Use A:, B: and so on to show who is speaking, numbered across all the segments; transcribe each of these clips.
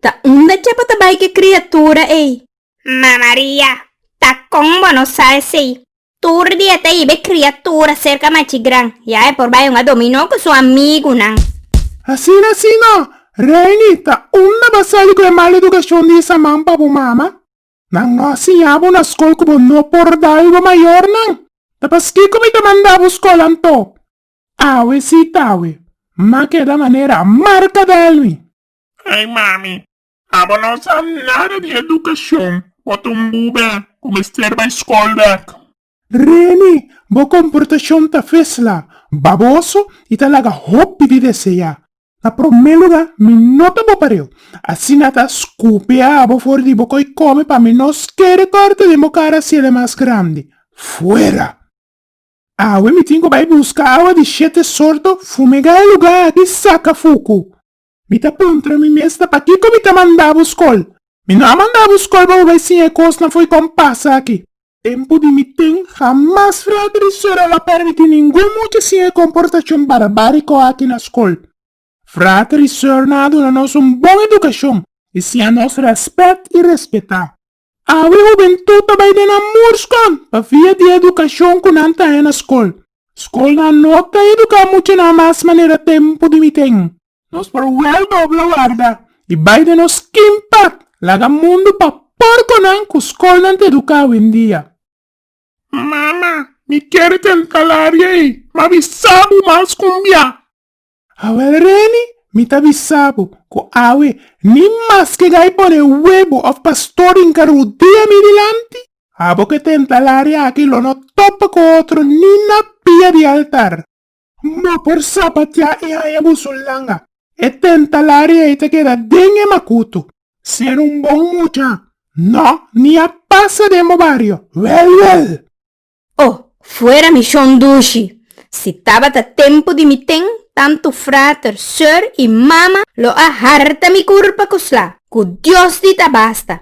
A: Ta unda chapa tabay que criatura, ei. Maria, ta como não sabe se. Tur dia ta ibe criatura cerca machigran. Ya é por baixo um dominó com seu amigo, não.
B: Assim não. Renita, uma basali com a mal educação de essa mampa po mama. Nang no asiyabo na skol ko no por dahil maior nang. Tapos que como te mandava escola anto. Awe si tawe. Ma que da maneira marca dele.
C: Hey, mami. Abo não sabe nada de educação. Bota bube, como ester ba escola.
B: Reni, bo comportação ta fesla. Baboso e talaga hopi de deseja. Na primeiro lugar, me nota bo pareu. Assim nata scupia abo fora de boco e come pa me nos querer corte de mo cara se ele é mais grande. Fuera! Awe me tingo vai buscar água de chete sordo, fumegar lugar aqui saca fuku. Me tá contra mim mesma pa que me tá mandava escola. Me não mandava escola pra ver se a coisa não foi como passa aqui. Tempo de me tem, jamás fratre sora la permite nenhum muito sem comportação barbárico aqui na escola. Fratre sora nada na nossa boa educação e se a nós respeita e respeitar. A juventude vai de namorskan, pa via de educação com anta é na escola. Escola não tá educar muito na mais maneira tempo de me tem. Nós por well dobla guarda, e vai de nos quimpat, laga mundo pa porco nan com escola não te educar hoje em dia.
C: Mama, me quer tentar aí, mas avisado mais cumbia.
B: Awe Reni, me tá avisado, ko awe, ni mais que gai pone huevo of pastor in carudia mi dilante. Abo que tenta l'aria aqui lo no topa con otro ni na pia di altar. Mo por sapatia e ayabu sulanga. E tenta l'aria e te queda dengue macuto. Ser un bon mucha. No, ni a passa de mo barrio. Well.
A: Oh, fuera mi shondushi. Si tava ta tempo de mi ten, tanto frater, sir e mama lo aharta mi curpa kusla. Ku Dios dita basta.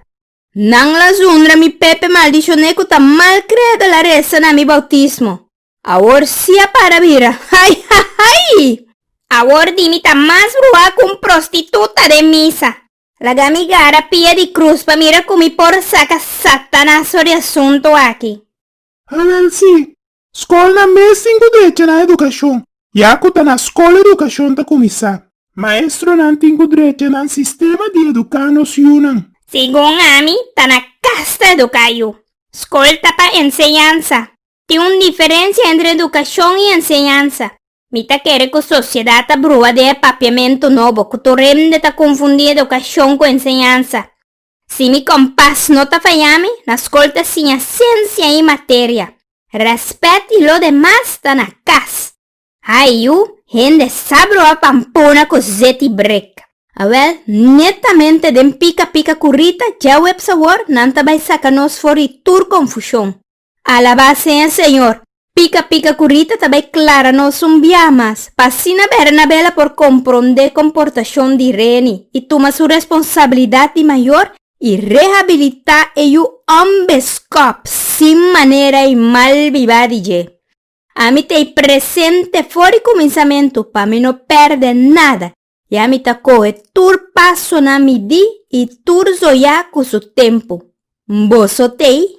A: Nang la zundra mi pepe maldicione ku ta mal creda la resa na mi bautismo. Awor sia para vira. Ay. Awor dimi ta mas brua kun prostituta de misa. La gamigara pia di cruz pa mira kumi por saca satanás de asunto aqui.
B: A ver, sim. Escola mesmo direito na educação. Já que tá na escola educação tá começar. Maestro não tem direito no sistema de educar nos yunan.
A: Según ami, tá na casta educayo. Escola tá pa enseñanza. Tem uma diferença entre educação e enseñanza. Mita quer que a sociedade tá brua de papiamento novo, que tu rende tá confundir educação com enseñanza. Se mi compás não tá falhando, na escola tá sem a ciência e matéria. Respeto e lo demás tá na casa. Aí, gente sabe a pampona com zete break. A ver, netamente den pica currita, já o sabor, não tá vai sacar nos fora e tur confusão. Alabado seja Senhor. Pica currita também clara nos umbiamas. Passina Bernabela por compreender comportação de Reni e toma sua responsabilidade maior e reabilitar o ambescop sem maneira e malvivade. A mim tem presente fora de começamento para mim não perder nada. E a mim tá corre tur passo na midi e tur zoiar com o tempo. Bosotei.